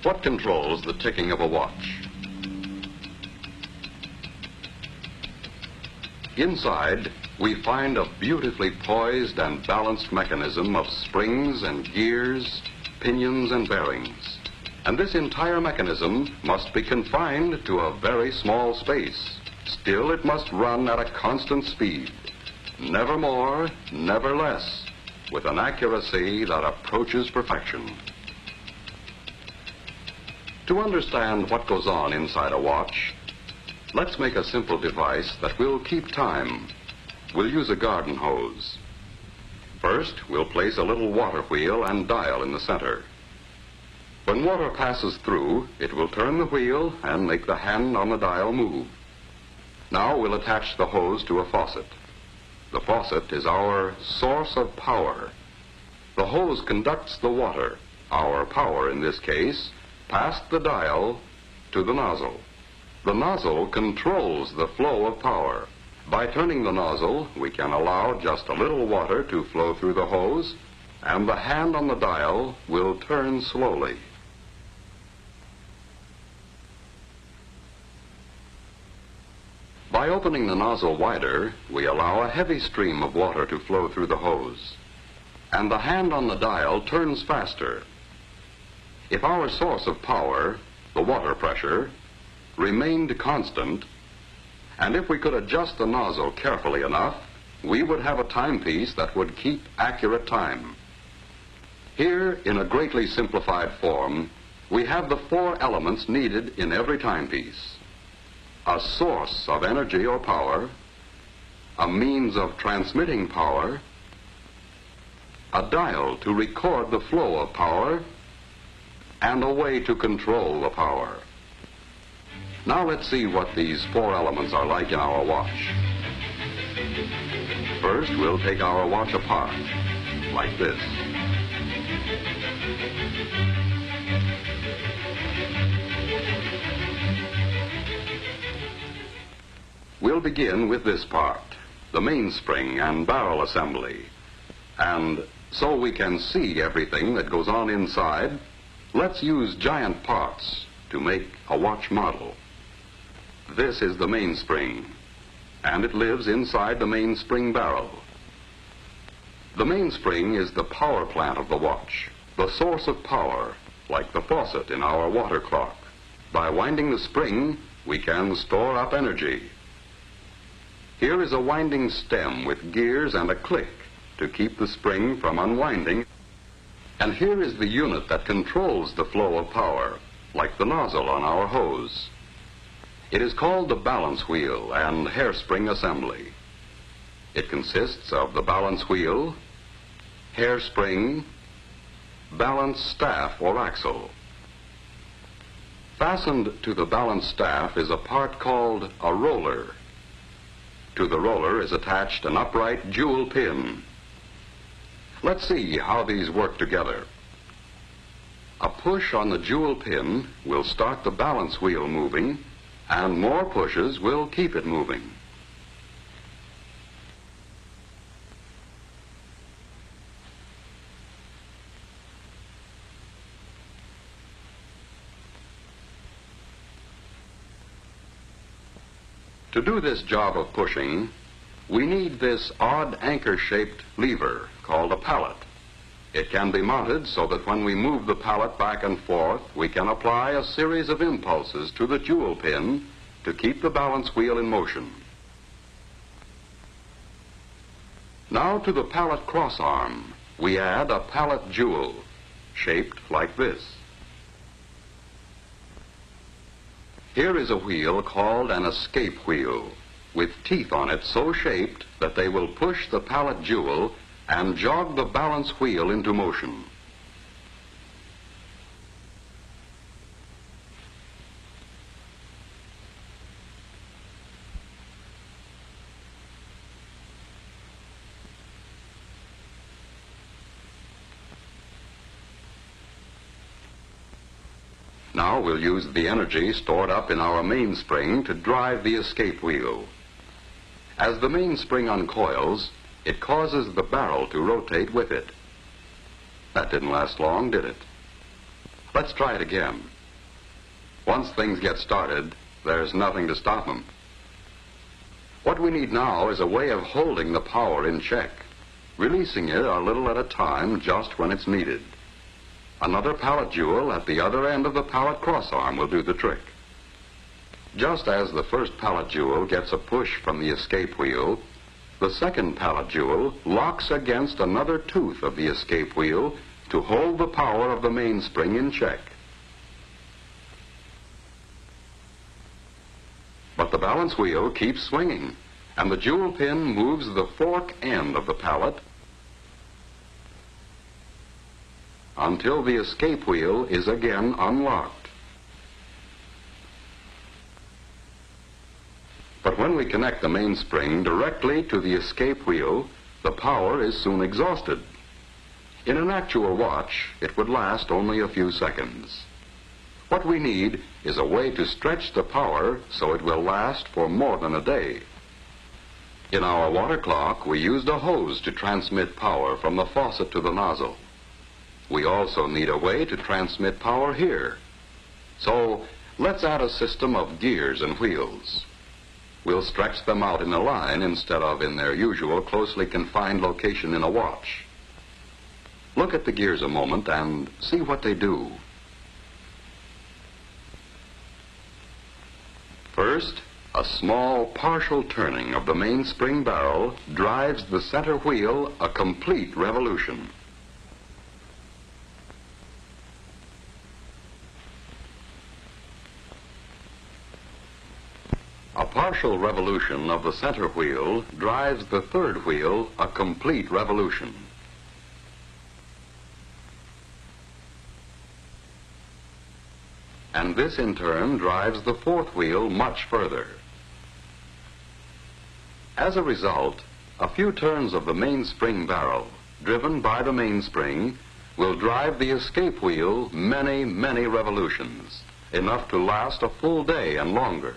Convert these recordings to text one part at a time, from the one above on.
What controls the ticking of a watch? Inside, we find a beautifully poised and balanced mechanism of springs and gears, pinions and bearings. And this entire mechanism must be confined to a very small space. Still, it must run at a constant speed, never more, never less, with an accuracy that approaches perfection. To understand what goes on inside a watch, let's make a simple device that will keep time. We'll use a garden hose. First, we'll place a little water wheel and dial in the center. When water passes through, it will turn the wheel and make the hand on the dial move. Now we'll attach the hose to a faucet. The faucet is our source of power. The hose conducts the water, our power in this case, past the dial to the nozzle. The nozzle controls the flow of power. By turning the nozzle, we can allow just a little water to flow through the hose, and the hand on the dial will turn slowly. By opening the nozzle wider, we allow a heavy stream of water to flow through the hose, and the hand on the dial turns faster. If our source of power, the water pressure, remained constant, and if we could adjust the nozzle carefully enough, we would have a timepiece that would keep accurate time. Here, in a greatly simplified form, we have the 4 elements needed in every timepiece: a source of energy or power, a means of transmitting power, a dial to record the flow of power, and a way to control the power. Now let's see what these 4 elements are like in our watch. First, we'll take our watch apart, like this. We'll begin with this part, the mainspring and barrel assembly. And so we can see everything that goes on inside, let's use giant parts to make a watch model. This is the mainspring, and it lives inside the mainspring barrel. The mainspring is the power plant of the watch, the source of power, like the faucet in our water clock. By winding the spring, we can store up energy. Here is a winding stem with gears and a click to keep the spring from unwinding. And here is the unit that controls the flow of power, like the nozzle on our hose. It is called the balance wheel and hairspring assembly. It consists of the balance wheel, hairspring, balance staff or axle. Fastened to the balance staff is a part called a roller. To the roller is attached an upright jewel pin. Let's see how these work together. A push on the jewel pin will start the balance wheel moving, and more pushes will keep it moving. To do this job of pushing, we need this odd anchor-shaped lever called a pallet. It can be mounted so that when we move the pallet back and forth, we can apply a series of impulses to the jewel pin to keep the balance wheel in motion. Now to the pallet crossarm, we add a pallet jewel, shaped like this. Here is a wheel called an escape wheel, with teeth on it so shaped that they will push the pallet jewel and jog the balance wheel into motion. Now we'll use the energy stored up in our mainspring to drive the escape wheel. As the mainspring uncoils, it causes the barrel to rotate with it. That didn't last long, did it? Let's Let's try it again. Once things get started, there's nothing to stop them. What we need now is a way of holding the power in check, releasing it a little at a time just when it's needed. Another pallet jewel at the other end of the pallet crossarm will do the trick. Just as the first pallet jewel gets a push from the escape wheel, the second pallet jewel locks against another tooth of the escape wheel to hold the power of the mainspring in check. But the balance wheel keeps swinging, and the jewel pin moves the fork end of the pallet until the escape wheel is again unlocked. But when we connect the mainspring directly to the escape wheel, the power is soon exhausted. In an actual watch, it would last only a few seconds. What we need is a way to stretch the power so it will last for more than a day. In our water clock, we used a hose to transmit power from the faucet to the nozzle. We also need a way to transmit power here. So let's add a system of gears and wheels. We'll stretch them out in a line instead of in their usual closely confined location in a watch. Look at the gears a moment and see what they do. First, a small partial turning of the mainspring barrel drives the center wheel a complete revolution. A partial revolution of the center wheel drives the third wheel a complete revolution. And this in turn drives the fourth wheel much further. As a result, a few turns of the mainspring barrel, driven by the mainspring, will drive the escape wheel many, many revolutions, enough to last a full day and longer.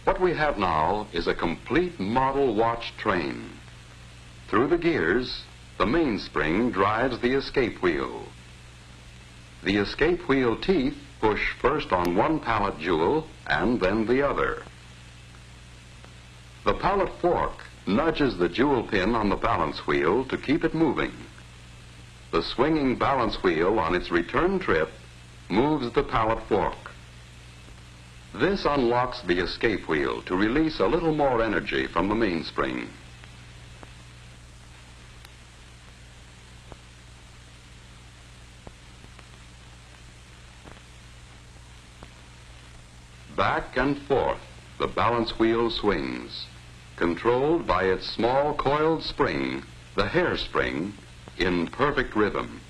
What we have now is a complete model watch train. Through the gears, the mainspring drives the escape wheel. The escape wheel teeth push first on one pallet jewel and then the other. The pallet fork nudges the jewel pin on the balance wheel to keep it moving. The swinging balance wheel on its return trip moves the pallet fork. This unlocks the escape wheel to release a little more energy from the mainspring. Back and forth, the balance wheel swings, controlled by its small coiled spring, the hairspring, in perfect rhythm.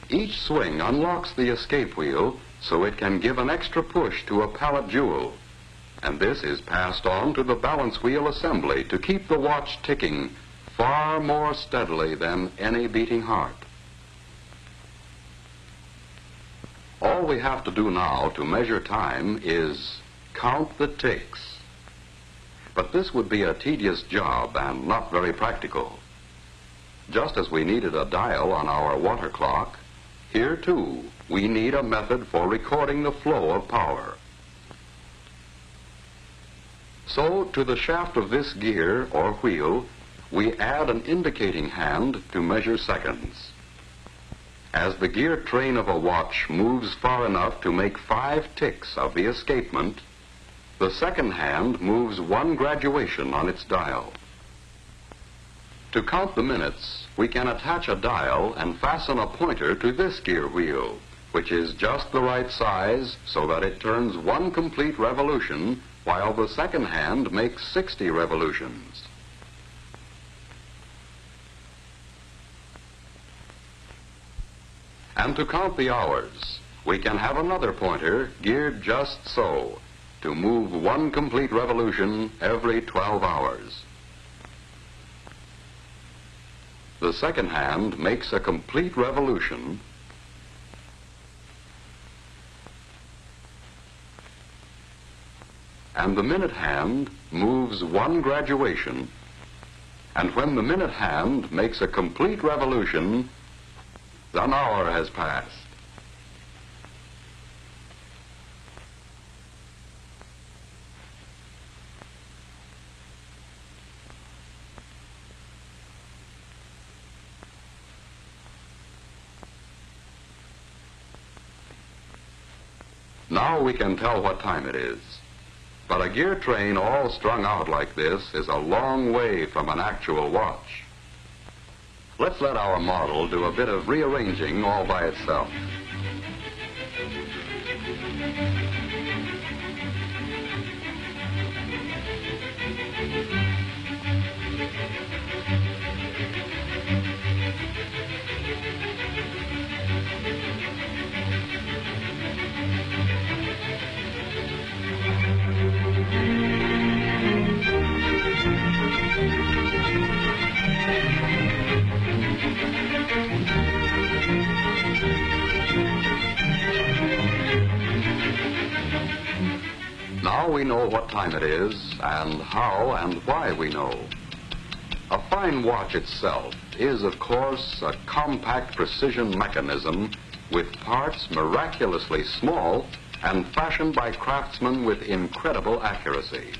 Each swing unlocks the escape wheel so it can give an extra push to a pallet jewel, and this is passed on to the balance wheel assembly to keep the watch ticking far more steadily than any beating heart. All we have to do now to measure time is count the ticks. But this would be a tedious job and not very practical. Just as we needed a dial on our water clock, here too we need a method for recording the flow of power. So to the shaft of this gear or wheel, we add an indicating hand to measure seconds. As the gear train of a watch moves far enough to make 5 ticks of the escapement, the second hand moves 1 graduation on its dial. To count the minutes, we can attach a dial and fasten a pointer to this gear wheel, which is just the right size so that it turns 1 complete revolution while the second hand makes 60 revolutions. And to count the hours, we can have another pointer geared just so, to move 1 complete revolution every 12 hours. The second hand makes a complete revolution and the minute hand moves 1 graduation And when the minute hand makes a complete revolution, an hour has passed. Now we can tell what time it is. But a gear train all strung out like this is a long way from an actual watch. Let's let our model do a bit of rearranging all by itself. Now we know what time it is and how and why we know. A fine watch itself is, of course, a compact precision mechanism with parts miraculously small and fashioned by craftsmen with incredible accuracy.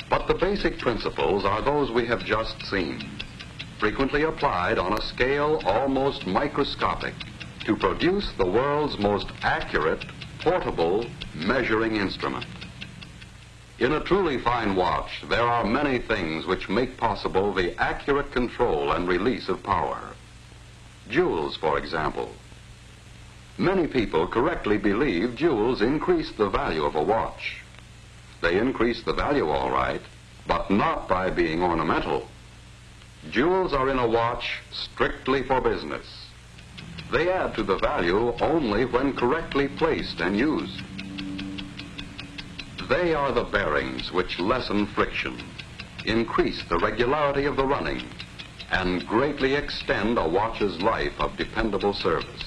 But the basic principles are those we have just seen, frequently applied on a scale almost microscopic to produce the world's most accurate, portable measuring instrument. In a truly fine watch, there are many things which make possible the accurate control and release of power. Jewels, for example. Many people correctly believe jewels increase the value of a watch. They increase the value all right, but not by being ornamental. Jewels are in a watch strictly for business. They add to the value only when correctly placed and used. They are the bearings which lessen friction, increase the regularity of the running, and greatly extend a watch's life of dependable service.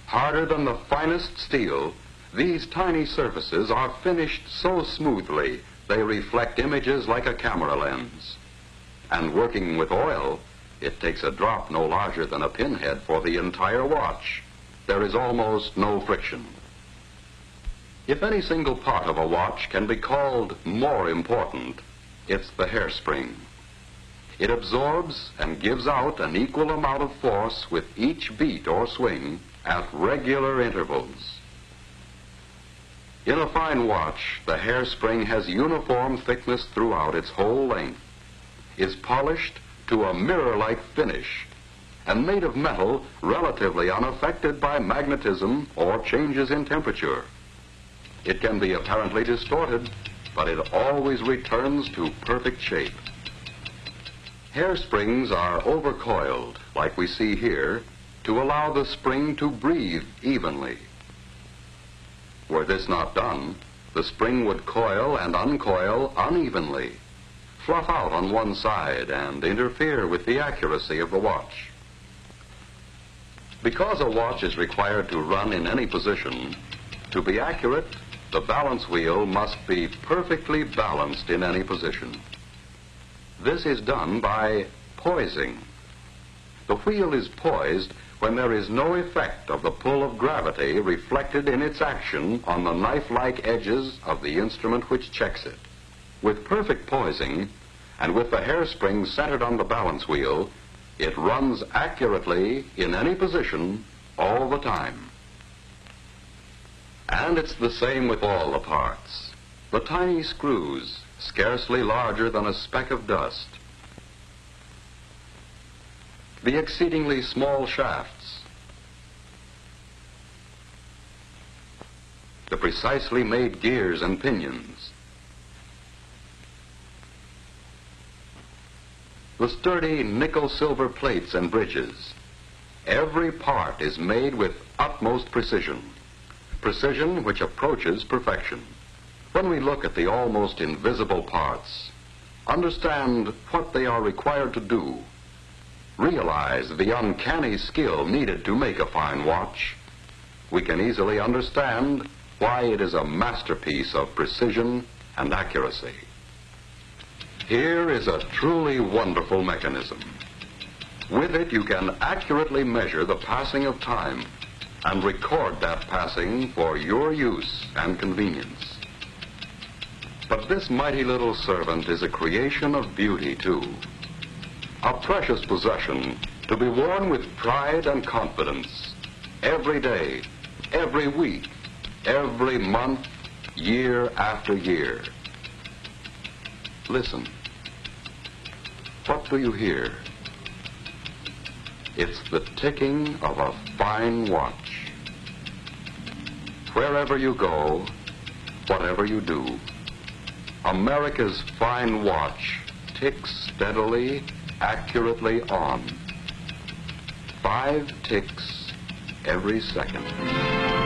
Harder than the finest steel, these tiny surfaces are finished so smoothly they reflect images like a camera lens. And working with oil, it takes a drop no larger than a pinhead for the entire watch. There is almost no friction. If any single part of a watch can be called more important, it's the hairspring. It absorbs and gives out an equal amount of force with each beat or swing at regular intervals. In a fine watch, the hairspring has uniform thickness throughout its whole length, is polished to a mirror-like finish, and made of metal relatively unaffected by magnetism or changes in temperature. It can be apparently distorted, but it always returns to perfect shape. Hairsprings are overcoiled, like we see here, to allow the spring to breathe evenly. Were this not done, the spring would coil and uncoil unevenly, fluff out on one side, and interfere with the accuracy of the watch. Because a watch is required to run in any position, to be accurate, the balance wheel must be perfectly balanced in any position. This is done by poising. The wheel is poised when there is no effect of the pull of gravity reflected in its action on the knife-like edges of the instrument which checks it. With perfect poising, and with the hairspring centered on the balance wheel, it runs accurately in any position all the time. And it's the same with all the parts. The tiny screws, scarcely larger than a speck of dust. The exceedingly small shafts. The precisely made gears and pinions. The sturdy nickel-silver plates and bridges. Every part is made with utmost precision. Precision which approaches perfection. When we look at the almost invisible parts, understand what they are required to do, realize the uncanny skill needed to make a fine watch, we can easily understand why it is a masterpiece of precision and accuracy. Here is a truly wonderful mechanism. With it, you can accurately measure the passing of time and record that passing for your use and convenience. But this mighty little servant is a creation of beauty, too. A precious possession to be worn with pride and confidence every day, every week, every month, year after year. Listen. What do you hear? It's the ticking of a fine watch. Wherever you go, whatever you do, America's fine watch ticks steadily, accurately on. 5 ticks every second.